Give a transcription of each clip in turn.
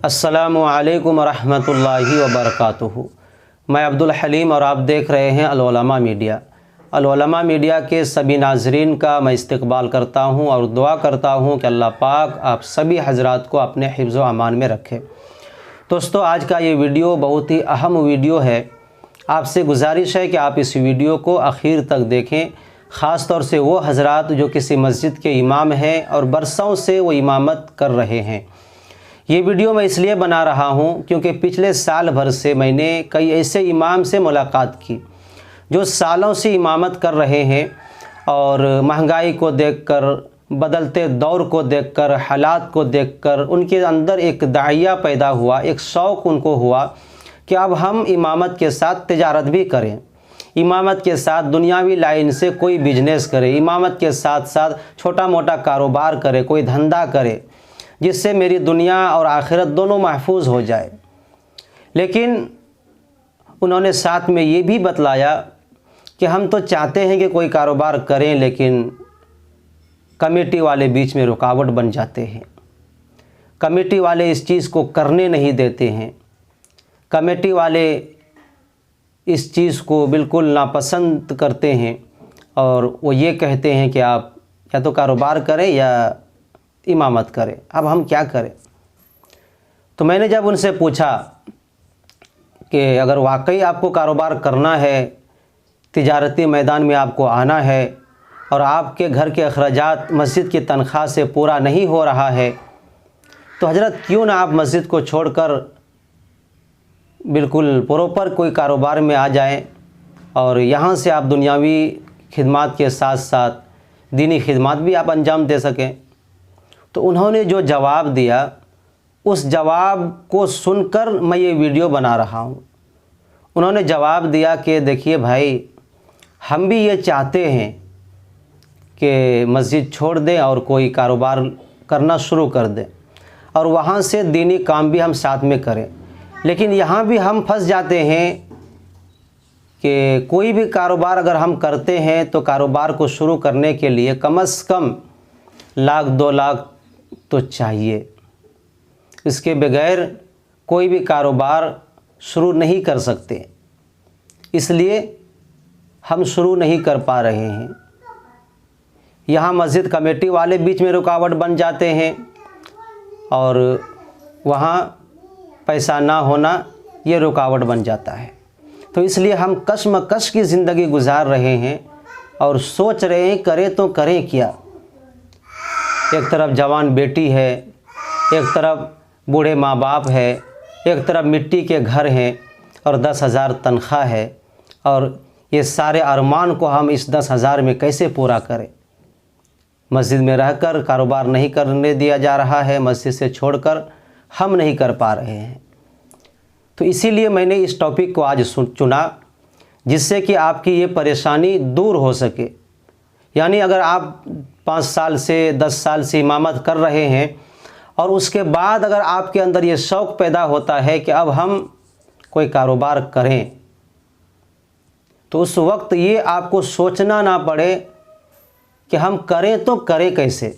अस्सलामु अलैकुम रहमतुल्लाहि व बरकातुहू। मैं अब्दुल हलीम और आप देख रहे हैं अल उलमा मीडिया। अल उलमा मीडिया के सभी नाजरीन का मैं इस्तकबाल करता हूं और दुआ करता हूं कि अल्लाह पाक आप सभी हजरात को अपने हिफ्ज़ व अमान में रखे। दोस्तों, आज का ये वीडियो बहुत ही अहम वीडियो है। आपसे गुजारिश है कि आप इस वीडियो को आखिर तक देखें, ख़ास तौर से वो हजरात जो किसी मस्जिद के इमाम हैं और बरसों से वो इमामत कर रहे हैं। ये वीडियो मैं इसलिए बना रहा हूँ क्योंकि पिछले साल भर से मैंने कई ऐसे इमाम से मुलाकात की जो सालों से इमामत कर रहे हैं और महंगाई को देखकर, बदलते दौर को देखकर, हालात को देखकर उनके अंदर एक दाइया पैदा हुआ, एक शौक़ उनको हुआ कि अब हम इमामत के साथ तिजारत भी करें, इमामत के साथ दुनियावी लाइन से कोई बिजनेस करे, इमामत के साथ साथ छोटा मोटा कारोबार करे, कोई धंधा करे, जिससे मेरी दुनिया और आखिरत दोनों महफूज हो जाए। लेकिन उन्होंने साथ में ये भी बतलाया कि हम तो चाहते हैं कि कोई कारोबार करें, लेकिन कमेटी वाले बीच में रुकावट बन जाते हैं, कमेटी वाले इस चीज़ को करने नहीं देते हैं, कमेटी वाले इस चीज़ को बिल्कुल नापसंद करते हैं और वो ये कहते हैं कि आप या तो कारोबार करें या इमामत करें। अब हम क्या करें? तो मैंने जब उनसे पूछा कि अगर वाकई आपको कारोबार करना है, तिजारती मैदान में आपको आना है और आपके घर के अखराजात मस्जिद की तनख्वाह से पूरा नहीं हो रहा है, तो हजरत क्यों ना आप मस्जिद को छोड़कर बिल्कुल प्रॉपर कोई कारोबार में आ जाएं और यहाँ से आप दुनियावी खिदमत के साथ साथ दीनी खिदमत भी आप अंजाम दे सकें। तो उन्होंने जो जवाब दिया, उस जवाब को सुनकर मैं ये वीडियो बना रहा हूँ। उन्होंने जवाब दिया कि देखिए भाई, हम भी ये चाहते हैं कि मस्जिद छोड़ दें और कोई कारोबार करना शुरू कर दें और वहाँ से दीनी काम भी हम साथ में करें, लेकिन यहाँ भी हम फंस जाते हैं कि कोई भी कारोबार अगर हम करते हैं तो कारोबार को शुरू करने के लिए कम से कम 1-2 लाख तो चाहिए। इसके बगैर कोई भी कारोबार शुरू नहीं कर सकते, इसलिए हम शुरू नहीं कर पा रहे हैं। यहाँ मस्जिद कमेटी वाले बीच में रुकावट बन जाते हैं और वहाँ पैसा ना होना ये रुकावट बन जाता है। तो इसलिए हम कश्मकश की ज़िंदगी गुजार रहे हैं और सोच रहे हैं करें तो करें क्या। एक तरफ जवान बेटी है, एक तरफ बूढ़े माँ बाप है, एक तरफ मिट्टी के घर हैं और 10,000 तनख्वाह है, और ये सारे अरमान को हम इस 10,000 में कैसे पूरा करें। मस्जिद में रहकर कारोबार नहीं करने दिया जा रहा है, मस्जिद से छोड़कर हम नहीं कर पा रहे हैं। तो इसीलिए मैंने इस टॉपिक को आज चुना, जिससे कि आपकी ये परेशानी दूर हो सके। यानी अगर आप 5 साल से 10 साल से इमामत कर रहे हैं और उसके बाद अगर आपके अंदर ये शौक़ पैदा होता है कि अब हम कोई कारोबार करें, तो उस वक्त ये आपको सोचना ना पड़े कि हम करें तो करें कैसे,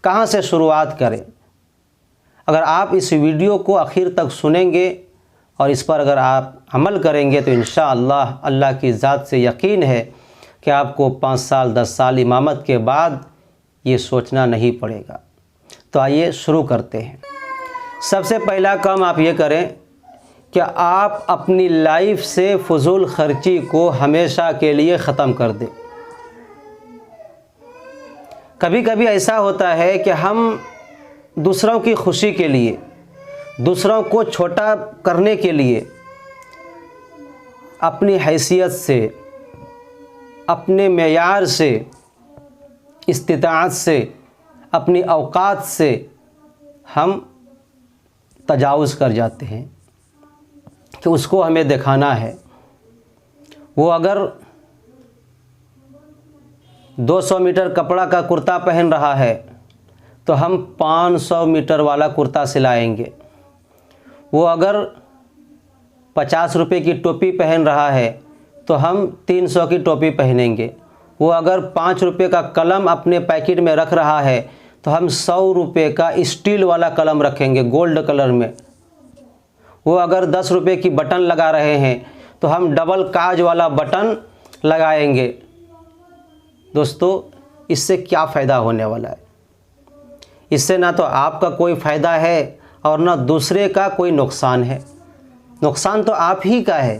कहाँ से शुरुआत करें। अगर आप इस वीडियो को आखिर तक सुनेंगे और इस पर अगर आप अमल करेंगे तो इंशाअल्लाह अल्लाह की ज़ात से यकीन है कि आपको 5 साल 10 साल इमामत के बाद ये सोचना नहीं पड़ेगा। तो आइए शुरू करते हैं। सबसे पहला काम आप ये करें कि आप अपनी लाइफ से फजूल खर्ची को हमेशा के लिए ख़त्म कर दें। कभी कभी ऐसा होता है कि हम दूसरों की खुशी के लिए, दूसरों को छोटा करने के लिए अपनी हैसियत से, अपने मेयार से, इस्तिताअत से, अपनी औकात से हम तजावुज़ कर जाते हैं कि उसको हमें दिखाना है। वो अगर 200 मीटर कपड़ा का कुर्ता पहन रहा है तो हम 500 मीटर वाला कुर्ता सिलाएंगे। वो अगर 50 रुपये की टोपी पहन रहा है तो हम 300 की टोपी पहनेंगे। वो अगर 5 रुपये का कलम अपने पैकेट में रख रहा है तो हम 100 रुपये का स्टील वाला कलम रखेंगे, गोल्ड कलर में, वो अगर 10 रुपये की बटन लगा रहे हैं तो हम डबल काज वाला बटन लगाएंगे। दोस्तों, इससे क्या फ़ायदा होने वाला है? इससे ना तो आपका कोई फ़ायदा है और ना दूसरे का कोई नुकसान है। नुकसान तो आप ही का है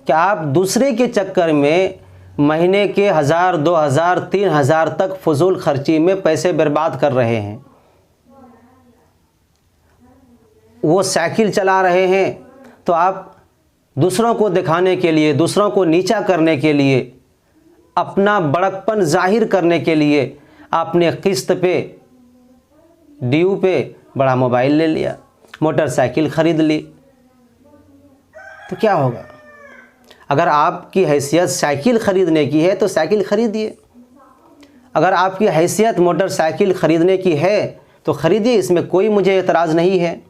कि आप दूसरे के चक्कर में महीने के 1000, 2000, 3000 तक फजूल खर्ची में पैसे बर्बाद कर रहे हैं। वो साइकिल चला रहे हैं तो आप दूसरों को दिखाने के लिए, दूसरों को नीचा करने के लिए, अपना बड़कपन जाहिर करने के लिए आपने किस्त पे, ड्यू पे बड़ा मोबाइल ले लिया, मोटरसाइकिल ख़रीद ली। तो क्या होगा? अगर आपकी हैसियत साइकिल ख़रीदने की है तो साइकिल ख़रीदिए। अगर आपकी हैसियत मोटरसाइकिल ख़रीदने की है तो ख़रीदिए, इसमें कोई मुझे एतराज़ नहीं है।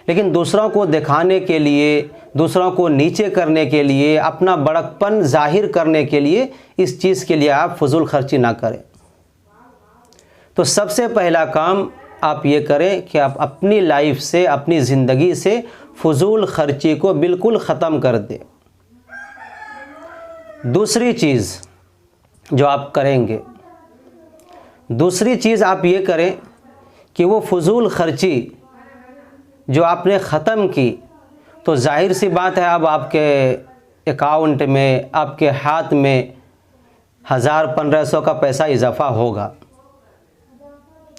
लेकिन दूसरों को दिखाने के लिए, दूसरों को नीचे करने के लिए, अपना बड़कपन जाहिर करने के लिए इस चीज़ के लिए आप फजूल खर्ची ना करें। तो सबसे पहला काम आप ये करें कि आप अपनी लाइफ से, अपनी ज़िंदगी से फजूल खर्ची को बिल्कुल ख़त्म कर दें। दूसरी चीज़ जो आप करेंगे, दूसरी चीज़ आप ये करें कि वो फजूल खर्ची जो आपने ख़त्म की तो जाहिर सी बात है अब आपके अकाउंट में, आपके हाथ में 1000-1500 का पैसा इजाफ़ा होगा।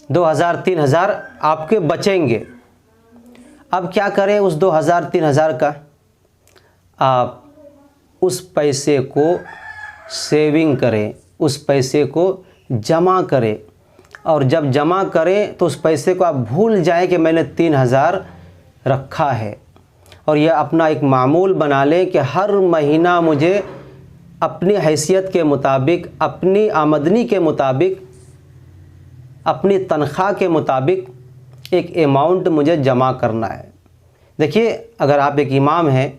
2000-3000 आपके बचेंगे। अब क्या करें उस 2000-3000 का? आप उस पैसे को सेविंग करें, उस पैसे को जमा करें, और जब जमा करें तो उस पैसे को आप भूल जाएं कि मैंने 3000 रखा है, और यह अपना एक मामूल बना लें कि हर महीना मुझे अपनी हैसियत के मुताबिक, अपनी आमदनी के मुताबिक, अपनी तनख्वाह के मुताबिक एक अमाउंट मुझे जमा करना है। देखिए, अगर आप एक इमाम हैं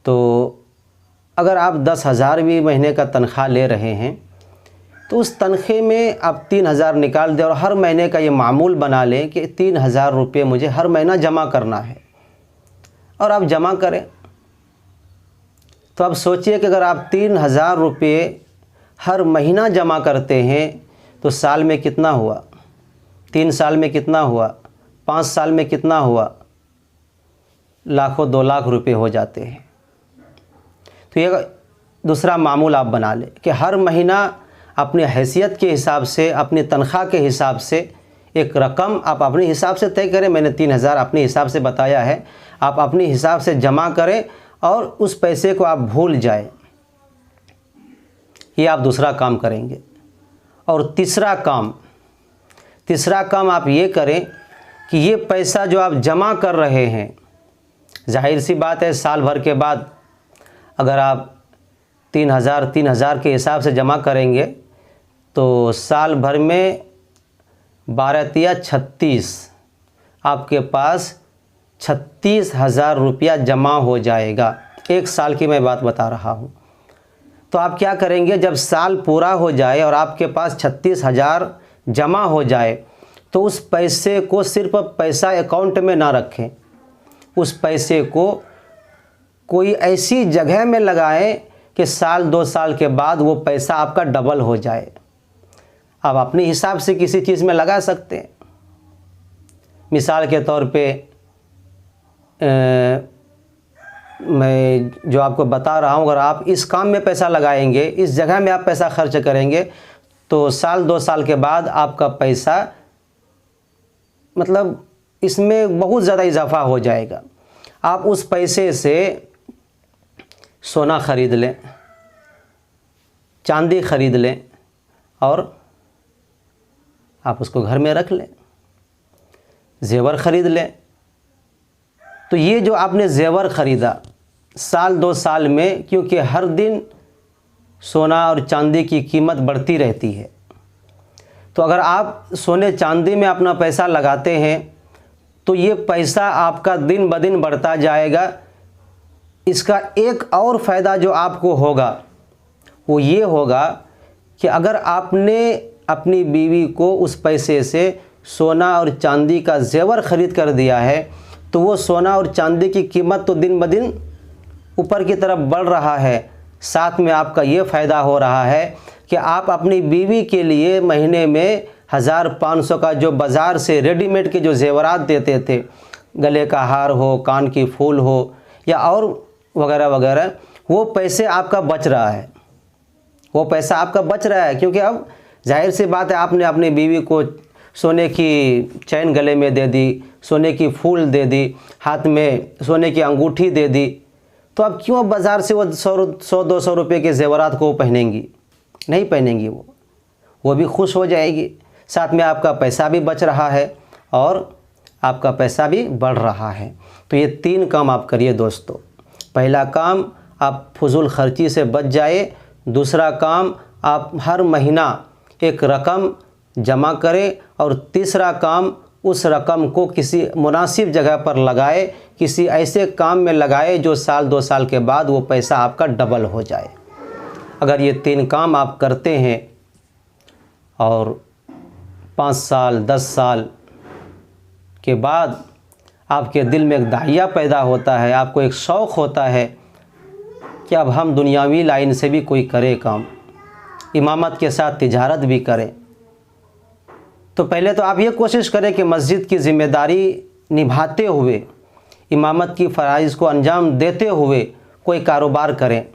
तो अगर आप 10,000 भी महीने का तनख्वाह ले रहे हैं तो उस तनख्वाह में आप 3000 निकाल दें और हर महीने का ये मामूल बना लें कि 3000 रुपये मुझे हर महीना जमा करना है, और आप जमा करें। तो अब सोचिए कि अगर आप 3000 रुपये हर महीना जमा करते हैं तो साल में कितना हुआ? 3 साल में कितना हुआ? 5 साल में कितना हुआ? लाखों, 2 लाख रुपये हो जाते हैं। तो ये दूसरा मामूल आप बना लें कि हर महीना अपनी हैसियत के हिसाब से, अपनी तनख्वाह के हिसाब से एक रकम आप अपने हिसाब से तय करें। मैंने 3000 अपने हिसाब से बताया है, आप अपने हिसाब से जमा करें और उस पैसे को आप भूल जाएं। ये आप दूसरा काम करेंगे। और तीसरा काम आप ये करें कि ये पैसा जो आप जमा कर रहे हैं, जाहिर सी बात है साल भर के बाद अगर आप 3000 के हिसाब से जमा करेंगे तो साल भर में 12 × 36 आपके पास 36,000 रुपया जमा हो जाएगा। एक साल की मैं बात बता रहा हूँ। तो आप क्या करेंगे, जब साल पूरा हो जाए और आपके पास 36,000 जमा हो जाए तो उस पैसे को सिर्फ पैसा अकाउंट में ना रखें, उस पैसे को कोई ऐसी जगह में लगाएं कि साल 2 साल के बाद वो पैसा आपका डबल हो जाए। आप अपने हिसाब से किसी चीज़ में लगा सकते हैं। मिसाल के तौर पे मैं जो आपको बता रहा हूँ, अगर आप इस काम में पैसा लगाएंगे, इस जगह में आप पैसा खर्च करेंगे तो साल 2 साल के बाद आपका पैसा मतलब इसमें बहुत ज़्यादा इजाफा हो जाएगा। आप उस पैसे से सोना ख़रीद लें, चांदी ख़रीद लें और आप उसको घर में रख लें, जेवर ख़रीद लें। तो ये जो आपने जेवर ख़रीदा साल 2 साल में, क्योंकि हर दिन सोना और चांदी की कीमत बढ़ती रहती है, तो अगर आप सोने चांदी में अपना पैसा लगाते हैं तो ये पैसा आपका दिन ब दिन बढ़ता जाएगा। इसका एक और फ़ायदा जो आपको होगा वो ये होगा कि अगर आपने अपनी बीवी को उस पैसे से सोना और चांदी का जेवर ख़रीद कर दिया है तो वो सोना और चांदी की कीमत तो दिन ब दिन ऊपर की तरफ बढ़ रहा है। साथ में आपका ये फ़ायदा हो रहा है कि आप अपनी बीवी के लिए महीने में 1500 का जो बाज़ार से रेडीमेड के जो ज़ेवरात देते थे, गले का हार हो, कान की फूल हो या और वगैरह वगैरह, वो पैसे आपका बच रहा है। वो पैसा आपका बच रहा है क्योंकि अब जाहिर सी बात है, आपने अपनी बीवी को सोने की चैन गले में दे दी, सोने की फूल दे दी, हाथ में सोने की अंगूठी दे दी, तो अब क्यों बाज़ार से वो 100-200 रुपये के ज़ेवरात को पहनेंगी? नहीं पहनेंगी। वो भी खुश हो जाएगी। साथ में आपका पैसा भी बच रहा है और आपका पैसा भी बढ़ रहा है। तो ये 3 काम आप करिए दोस्तों। पहला काम, आप फजूल खर्ची से बच जाए। दूसरा काम, आप हर महीना एक रकम जमा करें। और तीसरा काम, उस रकम को किसी मुनासिब जगह पर लगाए, किसी ऐसे काम में लगाए जो 1-2 साल के बाद वो पैसा आपका डबल हो जाए। अगर ये 3 काम आप करते हैं और 5 साल 10 साल के बाद आपके दिल में एक दाहिया पैदा होता है, आपको एक शौक़ होता है कि अब हम दुनियावी लाइन से भी कोई करे काम, इमामत के साथ तिजारत भी करें, तो पहले तो आप ये कोशिश करें कि मस्जिद की ज़िम्मेदारी निभाते हुए, इमामत की फ़राइज़ को अंजाम देते हुए कोई कारोबार करें।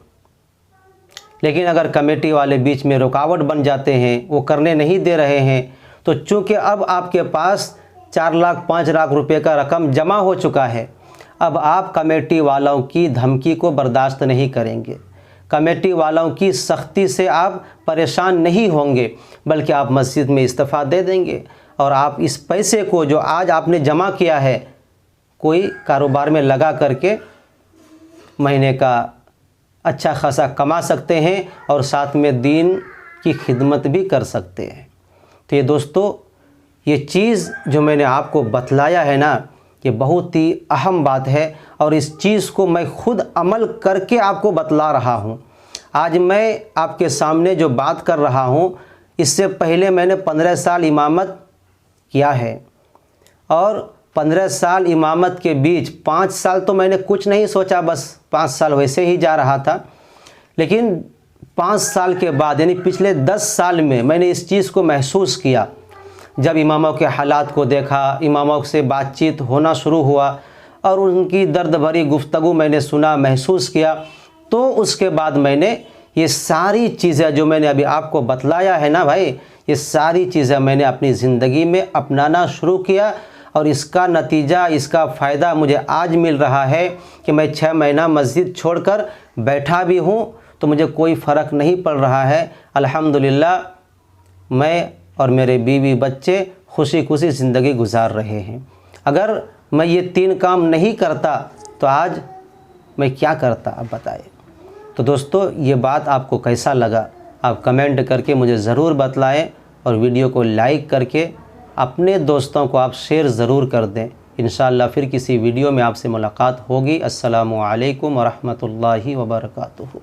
लेकिन अगर कमेटी वाले बीच में रुकावट बन जाते हैं, वो करने नहीं दे रहे हैं, तो चूँकि अब आपके पास 4 लाख 5 लाख रुपए का रकम जमा हो चुका है, अब आप कमेटी वालों की धमकी को बर्दाश्त नहीं करेंगे, कमेटी वालों की सख्ती से आप परेशान नहीं होंगे, बल्कि आप मस्जिद में इस्तीफ़ा दे देंगे और आप इस पैसे को जो आज आपने जमा किया है कोई कारोबार में लगा करके महीने का अच्छा खासा कमा सकते हैं और साथ में दीन की खिदमत भी कर सकते हैं। तो ये दोस्तों, ये चीज़ जो मैंने आपको बतलाया है ना, ये बहुत ही अहम बात है और इस चीज़ को मैं खुद अमल करके आपको बतला रहा हूँ। आज मैं आपके सामने जो बात कर रहा हूँ, इससे पहले मैंने 15 साल इमामत किया है और 15 साल इमामत के बीच 5 साल तो मैंने कुछ नहीं सोचा, बस 5 साल वैसे ही जा रहा था। लेकिन 5 साल के बाद यानी पिछले 10 साल में मैंने इस चीज़ को महसूस किया। जब इमामों के हालात को देखा, इमामों से बातचीत होना शुरू हुआ और उनकी दर्द भरी गुफ्तगू मैंने सुना, महसूस किया, तो उसके बाद मैंने ये सारी चीज़ें जो मैंने अभी आपको बतलाया है ना भाई, ये सारी चीज़ें मैंने अपनी ज़िंदगी में अपनाना शुरू किया और इसका नतीजा, इसका फ़ायदा मुझे आज मिल रहा है कि मैं 6 महीना मस्जिद छोड़कर बैठा भी हूँ तो मुझे कोई फ़र्क नहीं पड़ रहा है। अल्हम्दुलिल्लाह मैं और मेरे बीवी बच्चे खुशी खुशी ज़िंदगी गुजार रहे हैं। अगर मैं ये 3 काम नहीं करता तो आज मैं क्या करता, आप बताएं। तो दोस्तों, ये बात आपको कैसा लगा आप कमेंट करके मुझे ज़रूर बतलाएं और वीडियो को लाइक करके अपने दोस्तों को आप शेयर ज़रूर कर दें। इंशाअल्लाह फिर किसी वीडियो में आपसे मुलाकात होगी। अस्सलामु अलैकुम व रहमतुल्लाहि व बरकातुहू।